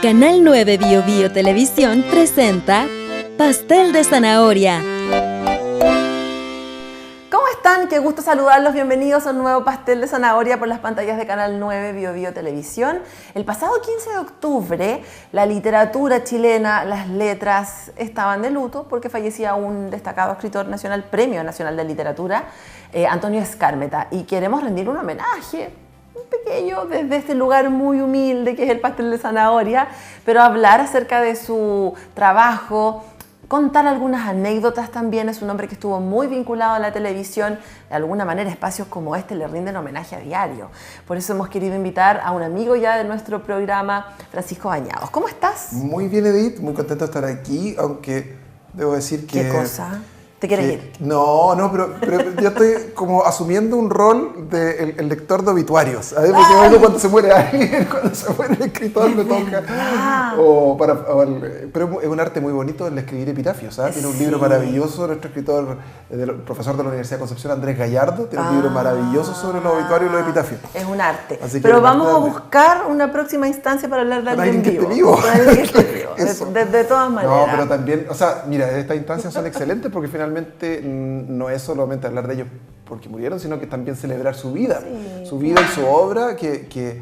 Canal 9 Bio Bio Televisión presenta Pastel de Zanahoria. ¿Cómo están? Qué gusto saludarlos. Bienvenidos a un nuevo Pastel de Zanahoria por las pantallas de Canal 9 Bio Bio Televisión. El pasado 15 de octubre, la literatura chilena, las letras estaban de luto porque fallecía un destacado escritor nacional, Premio Nacional de Literatura, Antonio Skármeta. Y queremos rendir un homenaje pequeño desde este lugar muy humilde que es el Pastel de Zanahoria, pero hablar acerca de su trabajo, contar algunas anécdotas también. Es un hombre que estuvo muy vinculado a la televisión. De alguna manera espacios como este le rinden homenaje a diario. Por eso hemos querido invitar a un amigo ya de nuestro programa, Francisco Bañados. ¿Cómo estás? Muy bien, Edith, muy contento de estar aquí, aunque debo decir que... ¿Qué cosa? ¿Te quieres ir? No, pero yo estoy como asumiendo un rol de el lector de obituarios. ¿Sabes? Porque algo cuando se muere alguien, cuando se muere el escritor, me toca. Pero es un arte muy bonito el escribir epitafios. ¿Sabes? Tiene un libro maravilloso, nuestro escritor, profesor de la Universidad de Concepción, Andrés Gallardo, tiene un libro maravilloso sobre los obituarios y los epitafios. Es un arte. Pero vamos a buscar una próxima instancia para hablar de alguien vivo. De todas maneras. No, pero también, o sea, mira, estas instancias son excelentes porque finalmente no es solamente hablar de ellos porque murieron, sino que también celebrar su vida, y su obra que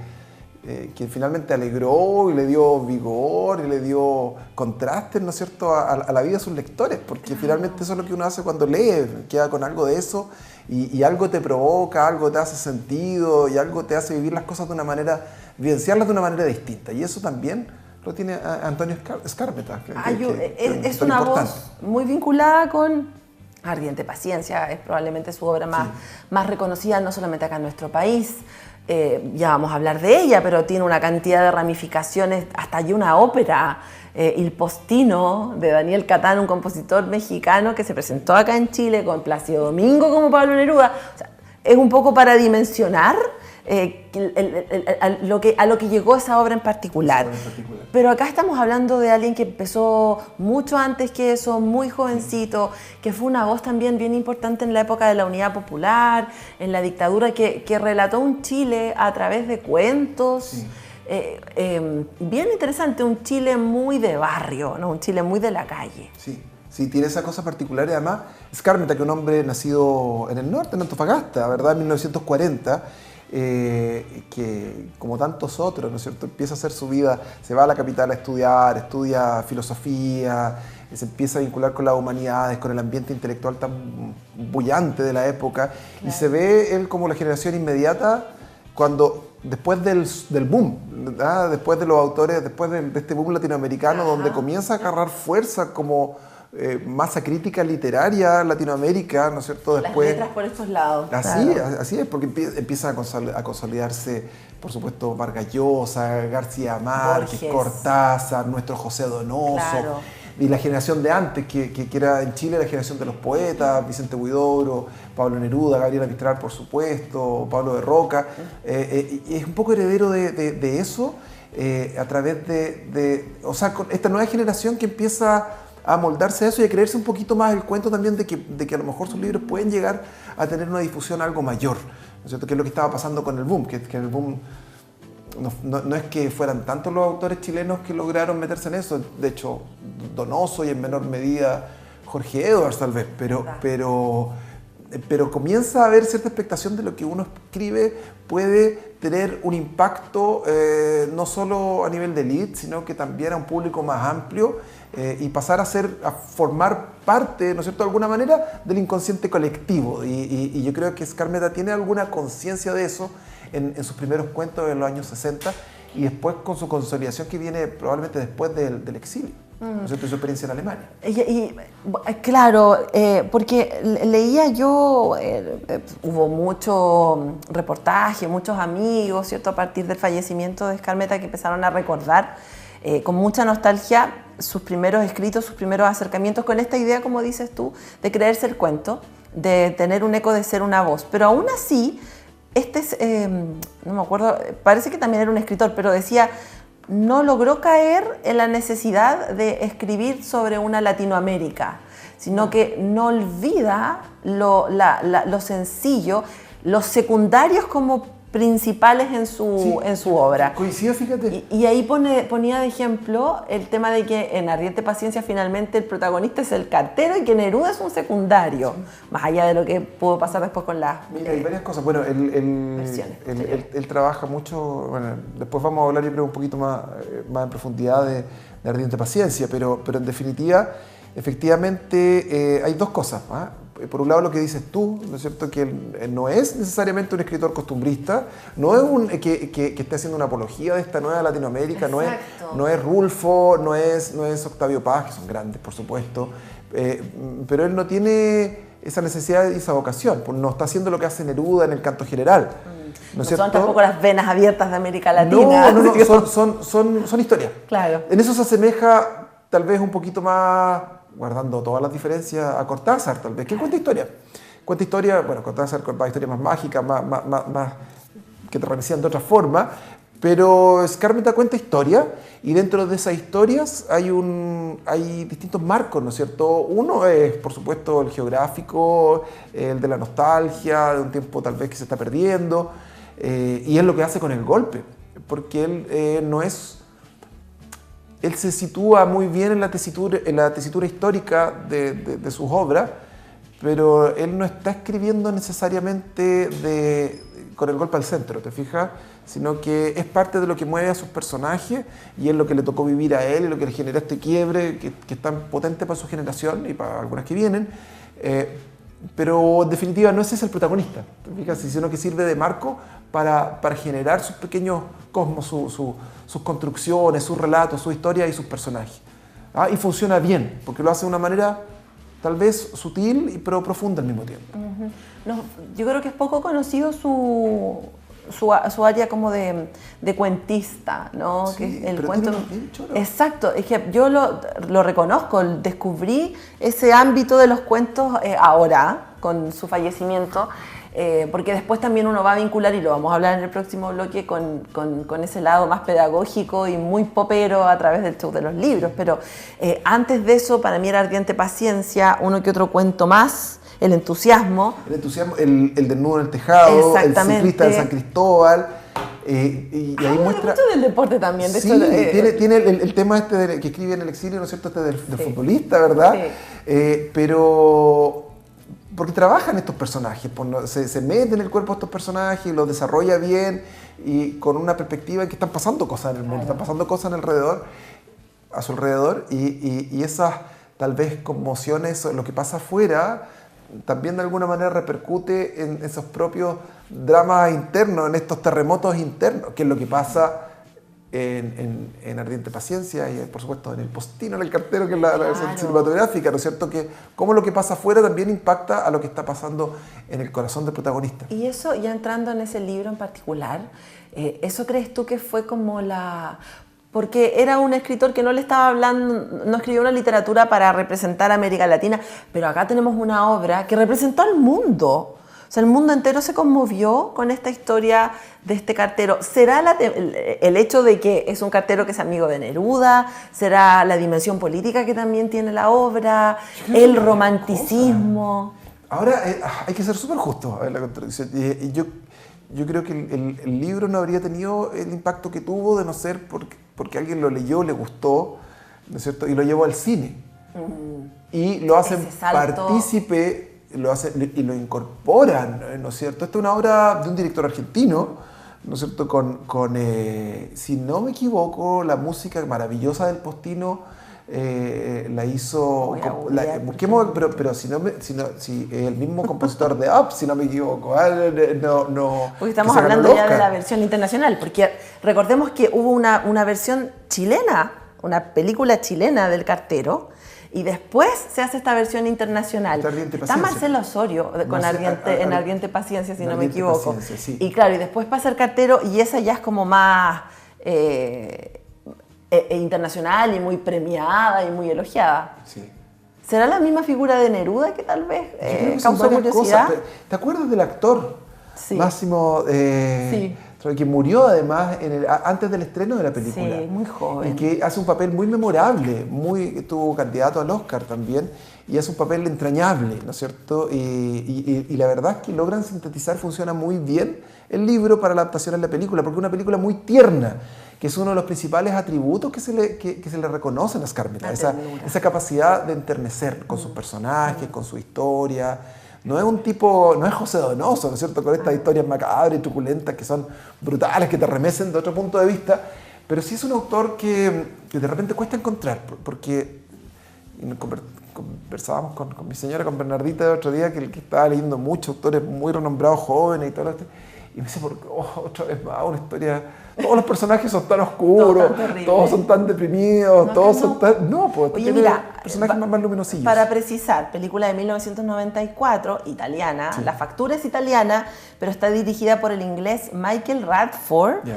finalmente alegró y le dio vigor y le dio contrastes, ¿no es cierto?, a la vida de sus lectores, porque finalmente eso es lo que uno hace cuando lee, queda con algo de eso y algo te provoca, algo te hace sentido y algo te hace vivir las cosas de una manera, vivenciarlas de una manera distinta, y eso también lo tiene Antonio Skármeta. Es una voz muy vinculada con Ardiente Paciencia, es probablemente su obra más reconocida, no solamente acá en nuestro país. Ya vamos a hablar de ella, pero tiene una cantidad de ramificaciones, hasta hay una ópera, Il Postino, de Daniel Catán, un compositor mexicano que se presentó acá en Chile con Plácido Domingo como Pablo Neruda. O sea, es un poco para dimensionar a lo que llegó esa obra en particular. Pero acá estamos hablando de alguien que empezó mucho antes que eso, muy jovencito, que fue una voz también bien importante en la época de la Unidad Popular, en la dictadura, que relató un Chile a través de cuentos. Bien interesante, un Chile muy de barrio, ¿no? Un Chile muy de la calle. Sí, tiene esa cosa particular, y además Skármeta, que es un hombre nacido en el norte, en Antofagasta, ¿verdad?, en 1940, que como tantos otros, ¿no es cierto?, empieza a hacer su vida, se va a la capital a estudiar, estudia filosofía, se empieza a vincular con las humanidades, con el ambiente intelectual tan bullante de la época, y se ve él como la generación inmediata cuando, después del boom, ¿verdad?, después de los autores, después de este boom latinoamericano, donde comienza a agarrar fuerza como masa crítica literaria Latinoamérica, ¿no es cierto? Después, las letras por estos lados. Así es, porque empieza a consolidarse, por supuesto, Vargas Llosa, García Márquez, Borges, Cortázar, nuestro José Donoso, y la generación de antes, que era en Chile la generación de los poetas, Vicente Huidobro, Pablo Neruda, Gabriela Mistral, por supuesto, Pablo de Roca, y es un poco heredero de eso, a través o sea, con esta nueva generación que empieza a moldarse a eso y a creerse un poquito más el cuento también de que a lo mejor sus libros pueden llegar a tener una difusión algo mayor, ¿no es cierto?, que es lo que estaba pasando con el boom, que en el boom no es que fueran tantos los autores chilenos que lograron meterse en eso, de hecho Donoso y en menor medida Jorge Edwards tal vez, pero comienza a haber cierta expectación de lo que uno escribe puede tener un impacto no solo a nivel de elite, sino que también a un público más amplio, y pasar a formar parte, ¿no es cierto?, de alguna manera del inconsciente colectivo, y yo creo que Skármeta tiene alguna conciencia de eso en sus primeros cuentos de los años 60 y después con su consolidación que viene probablemente después del exilio, ¿no es cierto?, su experiencia en Alemania. Claro, porque leía yo, hubo mucho reportaje, muchos amigos, ¿cierto?, a partir del fallecimiento de Skármeta, que empezaron a recordar con mucha nostalgia sus primeros escritos, sus primeros acercamientos con esta idea, como dices tú, de creerse el cuento, de tener un eco, de ser una voz. Pero aún así, no me acuerdo, parece que también era un escritor, pero decía, no logró caer en la necesidad de escribir sobre una Latinoamérica, sino que no olvida lo sencillo, los secundarios como principales en su obra. Coincido, fíjate. Y ahí ponía de ejemplo el tema de que en Ardiente Paciencia finalmente el protagonista es el cartero y que Neruda es un secundario, más allá de lo que pudo pasar después con las Mira, hay varias cosas. Bueno, él trabaja mucho, bueno, después vamos a hablar yo creo un poquito más en profundidad de Ardiente Paciencia, pero en definitiva, efectivamente hay dos cosas, ¿ah? Por un lado lo que dices tú, ¿no es cierto? Que él no es necesariamente un escritor costumbrista, no es que esté haciendo una apología de esta nueva Latinoamérica, no es Rulfo, no es Octavio Paz, que son grandes por supuesto, pero él no tiene esa necesidad y esa vocación, pues no está haciendo lo que hace Neruda en el canto general. No son tampoco las venas abiertas de América Latina. No, son historias. Claro. En eso se asemeja tal vez un poquito más, guardando todas las diferencias, a Cortázar, tal vez, que cuenta historia. Cuenta historia, bueno, Cortázar contaba historias más mágicas, más que te parecían de otra forma, pero Skármeta cuenta historia, y dentro de esas historias hay distintos marcos, ¿no es cierto? Uno es, por supuesto, el geográfico, el de la nostalgia, de un tiempo tal vez que se está perdiendo, y es lo que hace con el golpe, porque él se sitúa muy bien en la tesitura histórica de sus obras, pero él no está escribiendo necesariamente con el golpe al centro, ¿te fijas? Sino que es parte de lo que mueve a sus personajes y es lo que le tocó vivir a él y lo que le genera este quiebre que es tan potente para su generación y para algunas que vienen. Pero en definitiva no ese es el protagonista, ¿te fijas? Sino que sirve de marco para generar sus pequeños cosmos, sus construcciones, sus relatos, su historia y sus personajes. ¿Ah? Y funciona bien, porque lo hace de una manera tal vez sutil pero profunda al mismo tiempo. No, yo creo que es poco conocido su área como de cuentista, ¿no? Sí, que el pero cuento. tiene choro. Exacto, es que yo lo reconozco, descubrí ese ámbito de los cuentos ahora, con su fallecimiento, porque después también uno va a vincular, y lo vamos a hablar en el próximo bloque, con ese lado más pedagógico y muy popero a través del show de los libros. Pero antes de eso, para mí era Ardiente Paciencia, uno que otro cuento más. El entusiasmo. El desnudo en el tejado, el ciclista de San Cristóbal. Y ahí muestra mucho del deporte también. De sí, hecho, tiene el tema este que escribe en el exilio, ¿no es cierto? Este del futbolista, ¿verdad? Sí. Pero porque trabajan estos personajes, se mete en el cuerpo de estos personajes, los desarrolla bien y con una perspectiva en que están pasando cosas en el mundo, están pasando cosas a su alrededor y esas tal vez conmociones, lo que pasa afuera, también de alguna manera repercute en esos propios dramas internos, en estos terremotos internos, que es lo que pasa en Ardiente Paciencia y por supuesto en El Postino, en El Cartero, que es la versión cinematográfica, ¿no es cierto? Que cómo lo que pasa afuera también impacta a lo que está pasando en el corazón del protagonista. Y eso, ya entrando en ese libro en particular, ¿eso crees tú que fue como porque era un escritor que no le estaba hablando, no escribió una literatura para representar a América Latina, pero acá tenemos una obra que representó al mundo? O sea, el mundo entero se conmovió con esta historia de este cartero. ¿Será el hecho de que es un cartero que es amigo de Neruda? ¿Será la dimensión política que también tiene la obra? ¿El romanticismo? Ahora, hay que ser súper justo a ver la contradicción. Yo creo que el libro no habría tenido el impacto que tuvo de no ser porque alguien lo leyó, le gustó, ¿no es cierto? Y lo llevó al cine. Y lo hacen partícipe, y lo incorporan, ¿no es cierto? Esta es una obra de un director argentino, ¿no es cierto? Si no me equivoco, la música maravillosa del Postino la hizo, busquemos, pero si el mismo compositor de Up, si no me equivoco, no. Porque estamos hablando ya de la versión internacional, porque recordemos que hubo una versión chilena, una película chilena del cartero, y después se hace esta versión internacional. Está Marcelo Osorio en Ardiente Paciencia, si no me equivoco. Sí. Y claro, y después pasa El Cartero, y esa ya es como más internacional y muy premiada y muy elogiada. Sí. ¿Será la misma figura de Neruda que tal vez causó curiosidad? ¿Te acuerdas del actor? Sí. Máximo, sí. que murió además antes del estreno de la película. Sí, muy joven. Y que hace un papel muy memorable, tuvo candidato al Oscar también, y hace un papel entrañable, ¿no es cierto? Y la verdad es que logran sintetizar, funciona muy bien el libro para la adaptación en la película, porque es una película muy tierna, que es uno de los principales atributos que se le reconocen a Skármeta, esa capacidad de enternecer con sus personajes, con su historia. No es un tipo, no es José Donoso, ¿no es cierto?, con estas historias macabras y truculentas que son brutales, que te remecen de otro punto de vista, pero sí es un autor que de repente cuesta encontrar, porque conversábamos con mi señora, con Bernardita el otro día, que estaba leyendo muchos autores muy renombrados, jóvenes y todo esto, y me dice, otra vez más, una historia... Todos los personajes son tan oscuros, todos son tan deprimidos, no, todos son tan... No, pues oye, mira, personajes más luminosillos. Para precisar, película de 1994, italiana, sí. La factura es italiana, pero está dirigida por el inglés Michael Radford,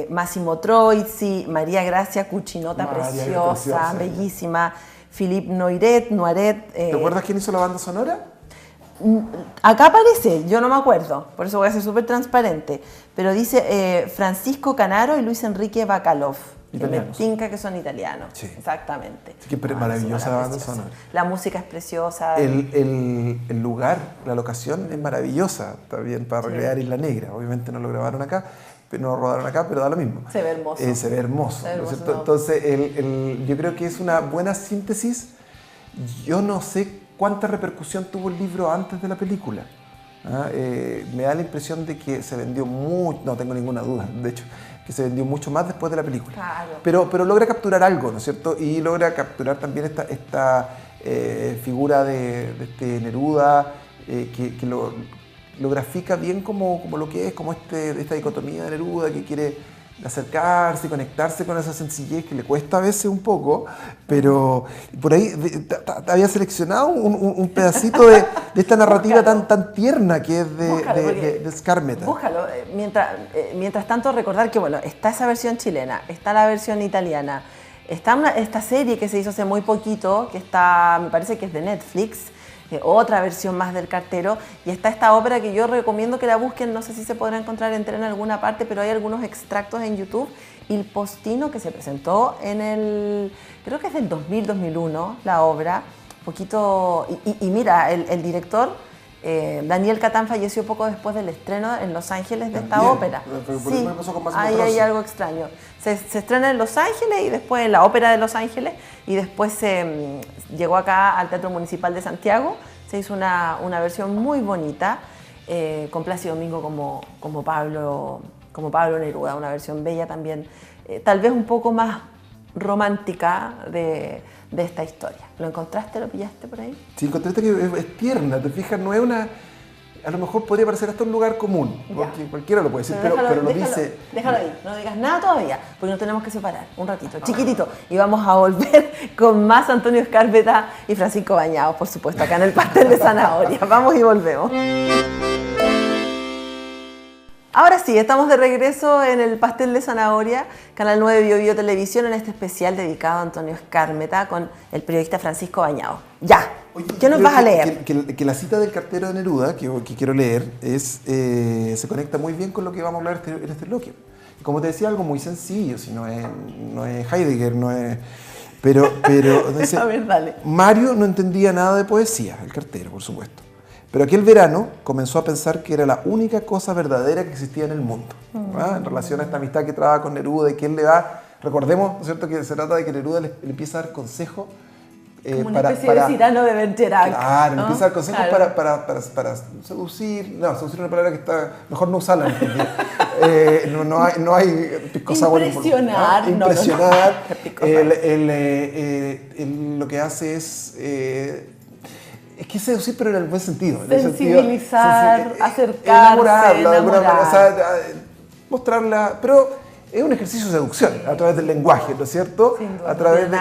Massimo Troisi, María Gracia Cuccinota, preciosa, bellísima, Philippe Noiret. ¿Te acuerdas quién hizo la banda sonora? Acá aparece, yo no me acuerdo, por eso voy a ser súper transparente, pero dice Francisco Canaro y Luis Enrique Bacalov, que me tinca que son italianos. Sí. Exactamente. Sí, que maravillosa la banda sonora. La música es preciosa. El lugar, la locación es maravillosa también para recrear Isla Negra. Obviamente no lo grabaron acá, no lo rodaron acá, pero da lo mismo. Se ve hermoso. Se ve hermoso, ¿no es cierto? Entonces, yo creo que es una buena síntesis. Yo no sé cuánta repercusión tuvo el libro antes de la película. Me da la impresión de que se vendió mucho, no tengo ninguna duda, de hecho, que se vendió mucho más después de la película. Claro. Pero logra capturar algo, ¿no es cierto? Y logra capturar también esta figura de este Neruda, que lo grafica bien como lo que es, como esta dicotomía de Neruda que quiere acercarse y conectarse con esa sencillez que le cuesta a veces un poco, pero por ahí había seleccionado un pedacito de esta narrativa tan tierna que es de Skármeta. Búscalo. Mientras tanto, recordar que bueno, está esa versión chilena, está la versión italiana, está esta serie que se hizo hace muy poquito, que está, me parece que es de Netflix, otra versión más del Cartero, y está esta ópera que yo recomiendo que la busquen, no sé si se podrá encontrar entera en alguna parte, pero hay algunos extractos en YouTube. Il Postino, que se presentó creo que es del 2000-2001, la obra, poquito, y mira, el director, Daniel Catán, falleció poco después del estreno en Los Ángeles de esta ópera. Sí, ahí hay algo extraño. Se estrena en Los Ángeles y después en la Ópera de Los Ángeles, y después llegó acá al Teatro Municipal de Santiago, se hizo una versión muy bonita, con Plácido Domingo como Pablo Neruda, una versión bella también, tal vez un poco más romántica de esta historia. ¿Lo encontraste? ¿Lo pillaste por ahí? Sí, encontraste que es tierna, te fijas, no es una... A lo mejor podría parecer hasta un lugar común, porque cualquiera lo puede decir, pero lo dice... Déjalo ahí, no digas nada todavía, porque nos tenemos que separar un ratito, chiquitito, y vamos a volver con más Antonio Skármeta y Francisco Bañados, por supuesto, acá en el Pastel de Zanahoria. Vamos y volvemos. Ahora sí, estamos de regreso en el Pastel de Zanahoria, Canal 9 Bio Bio Televisión, en este especial dedicado a Antonio Skármeta con el periodista Francisco Bañados. ¡Ya! Oye, ¿Qué nos vas a leer? Que la cita del Cartero de Neruda, que quiero leer, se conecta muy bien con lo que vamos a hablar en este bloque. Como te decía, algo muy sencillo, si no es Heidegger, no es... Pero dice, a ver, dale. Mario no entendía nada de poesía, el cartero, por supuesto. Pero aquel verano comenzó a pensar que era la única cosa verdadera que existía en el mundo, en relación a esta amistad que traba con Neruda y que él le da, recordemos, ¿no es cierto?, que se trata de que Neruda le empieza a dar consejos como una especie de Cyrano de Bergerac. Claro, ¿no? Empieza a dar consejos para seducir, seducir es una palabra que está, mejor no usarla, no hay pisco sour. Impresionar. Impresionar. Lo que hace es que seducir, pero en el buen sentido. Sensibilizar, acercarse, enamorarla, de alguna manera, o sea, mostrarla, pero es un ejercicio de seducción a través del lenguaje, ¿no es cierto? Sin duda, a través de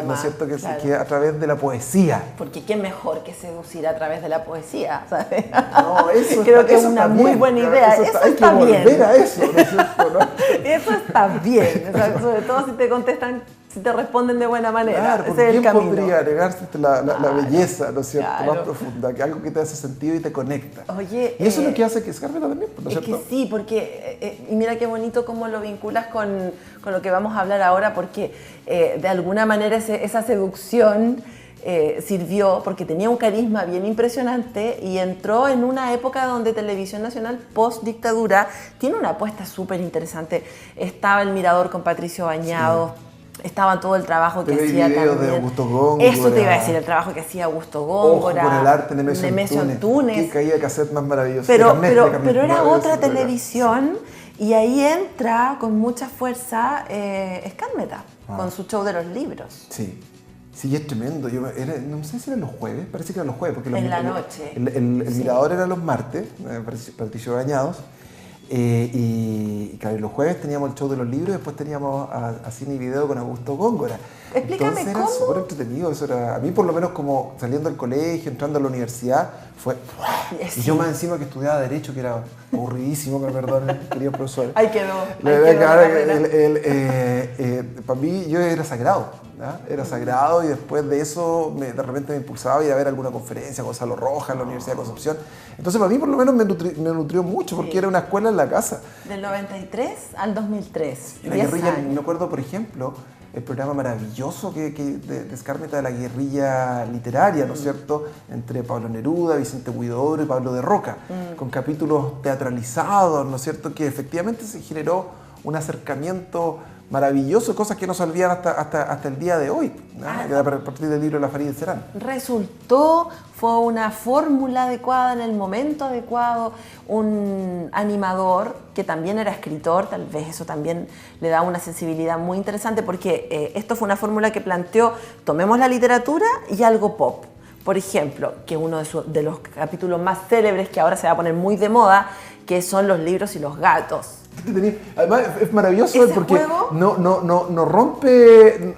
¿no es cierto? Que a través de la poesía. Porque qué mejor que seducir a través de la poesía, ¿sabes? No, eso creo que es una muy buena idea. Eso está bien. Hay que volver a eso, ¿no es cierto? ¿No? Eso está bien, o sea, sobre todo si te contestan si te responden de buena manera. Claro, ese es el camino. Podría negarse la belleza, ¿no es cierto? Más profunda, que algo que te hace sentido y te conecta. Oye, y eso es lo que hace que Skármeta también, ¿no es cierto? Que sí, porque, y mira qué bonito cómo lo vinculas con lo que vamos a hablar ahora, porque de alguna manera esa seducción sirvió, porque tenía un carisma bien impresionante y entró en una época donde Televisión Nacional, post-dictadura, tiene una apuesta súper interesante. Estaba El Mirador con Patricio Bañados. Sí. Estaba todo el trabajo que hacía también. De Augusto Góngora. Eso te iba a decir, el trabajo que hacía Augusto Góngora. Ojo con el arte de Nemesio Antunes. Qué caída de cassette más maravilloso. Pero era otra televisión, sí. Y ahí entra con mucha fuerza Skármeta, con su show de los libros. Sí. Sí, es tremendo. No sé si eran los jueves, parece que eran los jueves. Porque en la noche. El Mirador era los martes, Patricio Bañados. Y claro, los jueves teníamos el show de los libros, después teníamos a Cine y Video con Augusto Góngora. Explícame. Entonces ¿cómo? Era súper entretenido. Eso era, a mí por lo menos como saliendo del colegio, entrando a la universidad, fue... Sí. Y yo más encima que estudiaba Derecho, que era aburridísimo, me perdonen, queridos profesores. Ahí quedó. Para mí yo era sagrado. Era sagrado y después de eso de repente me impulsaba a ir a ver alguna conferencia, Gonzalo Rojas, en la Universidad de Concepción. Entonces para mí por lo menos me nutrió mucho porque era una escuela en la casa. Del 93 al 2003. La guerrilla, me acuerdo por ejemplo, el programa maravilloso de Skármeta de la guerrilla literaria, ¿no es cierto? Entre Pablo Neruda, Vicente Huidobro y Pablo de Roca, con capítulos teatralizados, ¿no es cierto? Que efectivamente se generó un acercamiento maravilloso, cosas que no se olvidan hasta el día de hoy, ¿no? A partir del libro de la Farideh Serán. Resultó, fue una fórmula adecuada en el momento adecuado, un animador que también era escritor, tal vez eso también le da una sensibilidad muy interesante, porque esto fue una fórmula que planteó, tomemos la literatura y algo pop. Por ejemplo, que uno de los capítulos más célebres que ahora se va a poner muy de moda, que son los libros y los gatos. Además es maravilloso porque no rompe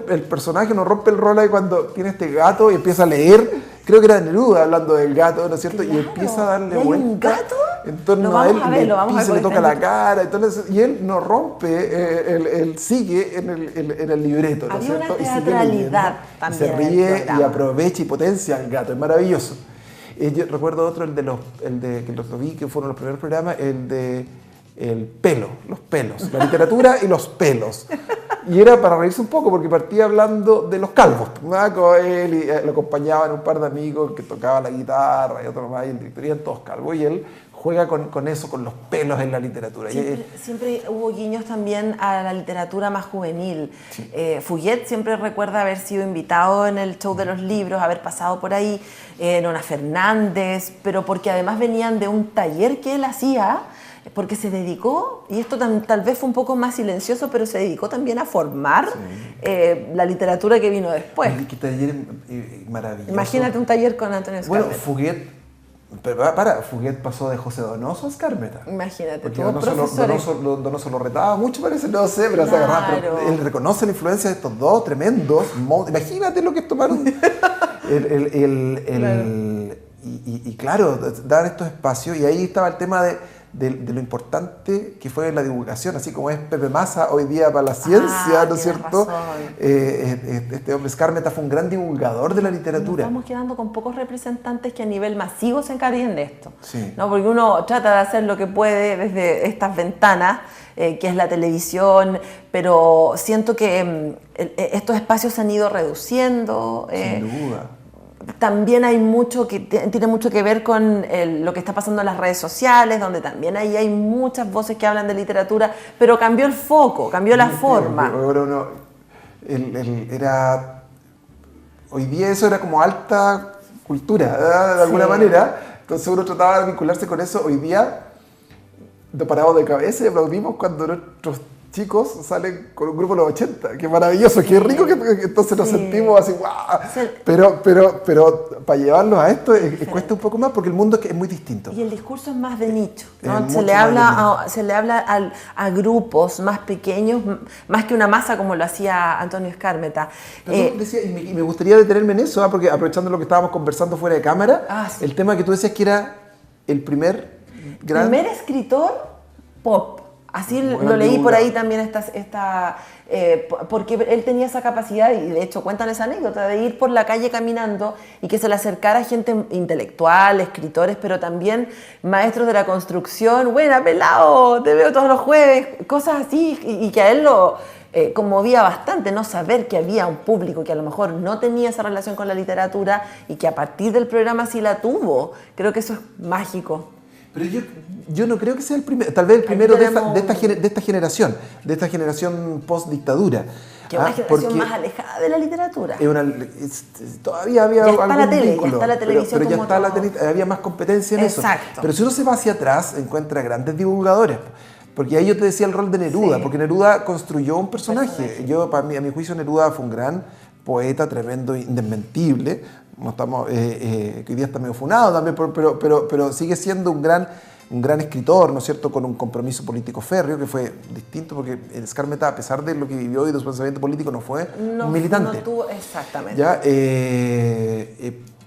el personaje, no rompe el rol ahí cuando tiene este gato y empieza a leer. Creo que era Neruda hablando del gato, ¿no es cierto? Claro. Y empieza a darle vuelta. ¿Un gato? En torno a él, le toca la cara, entonces, y él no rompe, él sigue en el libreto, ¿no es cierto? Había una teatralidad también. Se ríe y aprovecha y potencia al gato, es maravilloso. Yo recuerdo otro, que los vi, que fueron los primeros programas, los pelos, la literatura y los pelos. Y era para reírse un poco porque partía hablando de los calvos, ¿no? Con él y lo acompañaban un par de amigos que tocaban la guitarra y otro más, y el director, eran todos calvos, y él juega con eso, con los pelos en la literatura. Siempre hubo guiños también a la literatura más juvenil. Sí. Fouillet siempre recuerda haber sido invitado en el show de los libros, haber pasado por ahí, Nona Fernández, pero porque además venían de un taller que él hacía, porque se dedicó, y esto tal vez fue un poco más silencioso, pero se dedicó también a formar la literatura que vino después. Qué taller maravilloso. Imagínate un taller con Antonio Skármeta. Bueno, Fouillet pasó de José Donoso a Skármeta. Imagínate, porque Donoso lo retaba mucho, parece, no sé, pero se agarraba. Pero él reconoce la influencia de estos dos tremendos. Imagínate lo que tomaron. Y claro, dar estos espacios, y ahí estaba el tema de lo importante que fue la divulgación, así como es Pepe Massa hoy día para la ciencia, ¿no es cierto? Este hombre Skármeta fue un gran divulgador de la literatura. Nos estamos quedando con pocos representantes que a nivel masivo se encarguen de esto, sí. ¿no? Porque uno trata de hacer lo que puede desde estas ventanas, que es la televisión, pero siento que estos espacios se han ido reduciendo. Sin duda. También hay mucho que tiene mucho que ver con lo que está pasando en las redes sociales, donde también ahí hay muchas voces que hablan de literatura, pero cambió el foco, cambió la forma. Hoy día eso era como alta cultura, de alguna manera, entonces uno trataba de vincularse con eso. Hoy día nos paramos de cabeza y aplaudimos cuando nuestros chicos salen con un grupo de los 80, qué maravilloso, qué rico, que entonces nos sentimos así, ¡guau! Pero para llevarlos a esto cuesta un poco más porque el mundo es muy distinto. Y el discurso es más de nicho, ¿no? Se le habla a grupos más pequeños, más que una masa como lo hacía Antonio Skármeta. Y me gustaría detenerme en eso, porque aprovechando lo que estábamos conversando fuera de cámara, sí. El tema que tú decías que era el primer escritor pop Así lo leí por ahí también, porque él tenía esa capacidad, y de hecho cuentan esa anécdota, de ir por la calle caminando y que se le acercara gente intelectual, escritores, pero también maestros de la construcción. Buena, pelado, te veo todos los jueves, cosas así, y que a él lo conmovía bastante no saber que había un público que a lo mejor no tenía esa relación con la literatura y que a partir del programa sí la tuvo. Creo que eso es mágico. Pero yo no creo que sea el primero, tal vez el primero de esta generación post-dictadura. Que es una generación más alejada de la literatura. Todavía había algún vínculo, ya está la televisión, pero ya está había más competencia en eso. Pero si uno se va hacia atrás, encuentra grandes divulgadores. Porque ahí yo te decía el rol de Neruda, porque Neruda construyó un personaje. A mi juicio, Neruda fue un gran poeta, tremendo, indesmentible. No estamos, que hoy día está medio funado también, pero sigue siendo un gran escritor, ¿no es cierto?, con un compromiso político férreo, que fue distinto, porque Skármeta, a pesar de lo que vivió y de su pensamiento político, no fue un militante. No tuvo, exactamente. ¿Ya?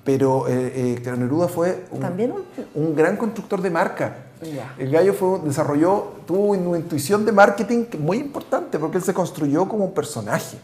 Pero Neruda fue un gran constructor de marca. Ya. El gallo tuvo una intuición de marketing muy importante, porque él se construyó como un personaje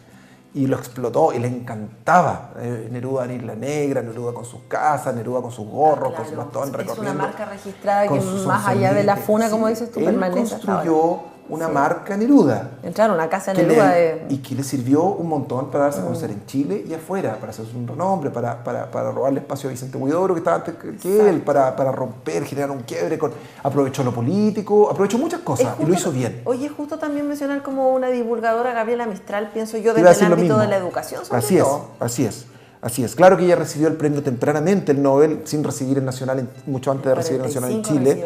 y lo explotó y le encantaba. Neruda en Isla Negra, Neruda con sus casas, Neruda con sus gorros, con su bastón recorriendo. Es una marca registrada que más allá de la funa, como dices tú, permanece. Él construyó una marca Neruda. Entraron a casa de Neruda. Y que le sirvió un montón para darse a conocer en Chile y afuera, para hacerse un renombre, para robarle espacio a Vicente Huidobro, que estaba antes que él, para romper, generar un quiebre. Aprovechó lo político, aprovechó muchas cosas y lo hizo bien. Oye, justo también mencionar como una divulgadora, Gabriela Mistral, pienso yo, desde el ámbito de la educación, sobre todo. Así es. Claro que ella recibió el premio tempranamente, el Nobel, sin recibir el Nacional, mucho antes de recibir el Nacional en Chile.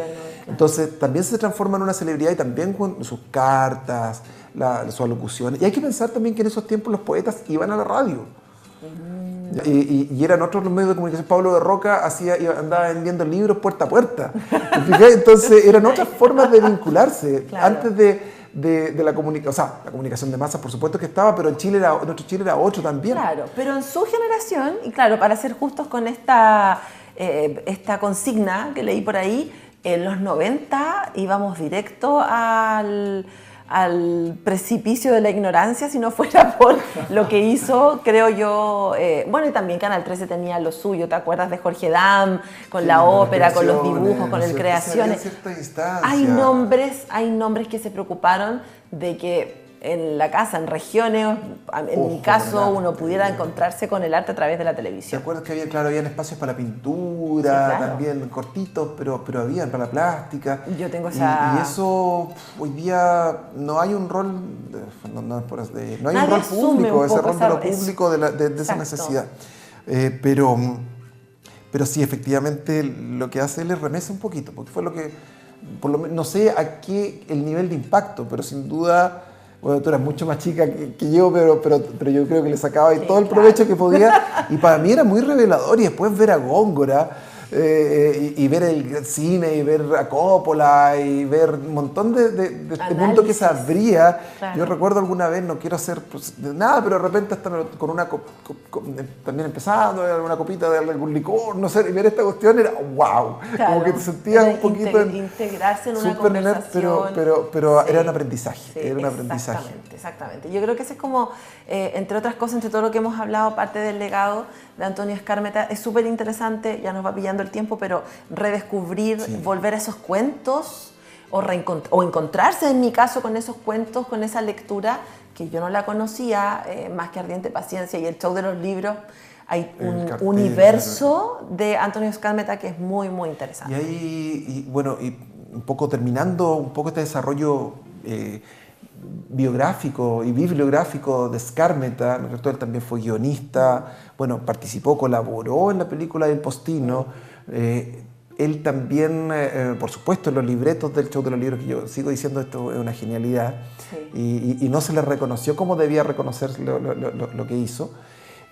Entonces también se transforma en una celebridad y también con sus cartas, sus alocuciones. Y hay que pensar también que en esos tiempos los poetas iban a la radio. Y eran otros los medios de comunicación. Pablo de Roca andaba vendiendo libros puerta a puerta. Entonces eran otras formas de vincularse. Claro. Antes de la comunicación, o sea, la comunicación de masas por supuesto que estaba, pero nuestro Chile era otro también. Claro, pero en su generación, y claro, para ser justos con esta consigna que leí por ahí, en los 90 íbamos directo al precipicio de la ignorancia, si no fuera por lo que hizo, creo yo. Bueno, y también Canal 13 tenía lo suyo, ¿te acuerdas de Jorge Dam? Con la ópera, con los dibujos, con el Creaciones. Hay nombres que se preocuparon de que en la casa, en regiones, en mi caso, uno pudiera encontrarse con el arte a través de la televisión. ¿Te acuerdas que habían espacios para la pintura, también cortitos, pero habían para la plástica? Yo tengo y eso, hoy día no hay un rol, no hay un rol público, ese rol de lo público, de esa necesidad. Pero sí, efectivamente, lo que hace él es remesa un poquito, porque fue lo que, no sé a qué el nivel de impacto, pero sin duda. Bueno, tú eras mucho más chica que yo, pero yo creo que le sacaba todo el provecho que podía. Y para mí era muy revelador. Y después ver a Góngora, y ver el cine, y ver a Coppola, y ver un montón de este mundo que se abría. Claro. Yo recuerdo alguna vez, no quiero hacer nada, pero de repente hasta con una también empezando, una copita de algún licor, no sé, y ver esta cuestión era wow. Claro. Como que te sentías un poquito integrarse en una conversación. Pero era un aprendizaje. Sí, era un aprendizaje. Exactamente. Yo creo que ese es como, entre otras cosas, entre todo lo que hemos hablado, parte del legado de Antonio Skármeta, es súper interesante, ya nos va pillando el tiempo, pero redescubrir, volver a esos cuentos o encontrarse, en mi caso, con esos cuentos, con esa lectura que yo no la conocía, más que Ardiente Paciencia y el Show de los Libros. Hay un universo de Antonio Skármeta que es muy, muy interesante. Y un poco terminando un poco este desarrollo biográfico y bibliográfico de Skármeta, él también fue guionista, participó, colaboró en la película del Postino. Él también, por supuesto, en los libretos del Show de los Libros, que yo sigo diciendo esto es una genialidad, y no se le reconoció como debía reconocer lo que hizo.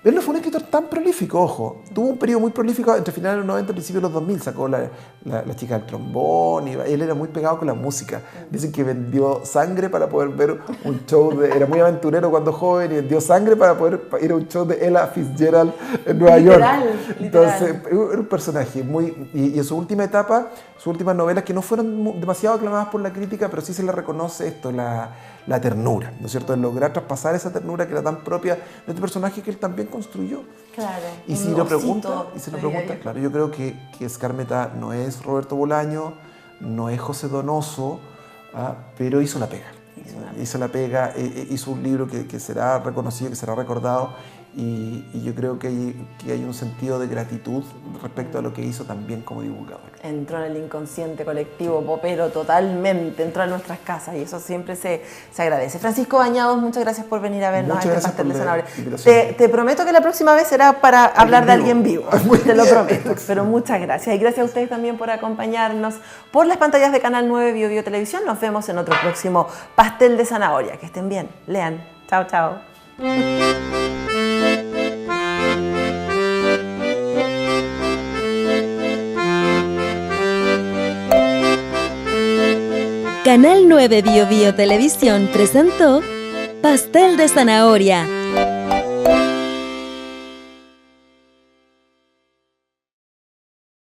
Él no fue un escritor tan prolífico, ojo. Tuvo un periodo muy prolífico entre finales de los 90 y principios de los 2000. Sacó la chica del trombón. Y él era muy pegado con la música. Dicen que vendió sangre para poder ver un show era muy aventurero cuando joven y vendió sangre para poder ir a un show de Ella Fitzgerald en Nueva York. Entonces, era un personaje muy... Y en su última etapa, sus últimas novelas, que no fueron demasiado aclamadas por la crítica, pero sí se le reconoce esto, la ternura, ¿no es cierto? El lograr traspasar esa ternura que era tan propia de este personaje que él también construyó. Claro. Y si lo pregunta, claro, yo creo que Skármeta no es Roberto Bolaño, no es José Donoso, pero hizo la pega. Hizo un libro que será reconocido, que será recordado, y yo creo que hay un sentido de gratitud respecto a lo que hizo también como divulgador. Entró en el inconsciente colectivo popero totalmente, entró a nuestras casas y eso siempre se agradece. Francisco Bañados, muchas gracias por venir a vernos a este Pastel de Zanahoria. Te prometo que la próxima vez será para hablar de alguien vivo, te lo prometo, pero muchas gracias. Y gracias a ustedes también por acompañarnos por las pantallas de Canal 9 Bio Televisión. Nos vemos en otro próximo Pastel de Zanahoria. Que estén bien, lean. Chao, chao. Canal 9 Bio Televisión presentó Pastel de Zanahoria.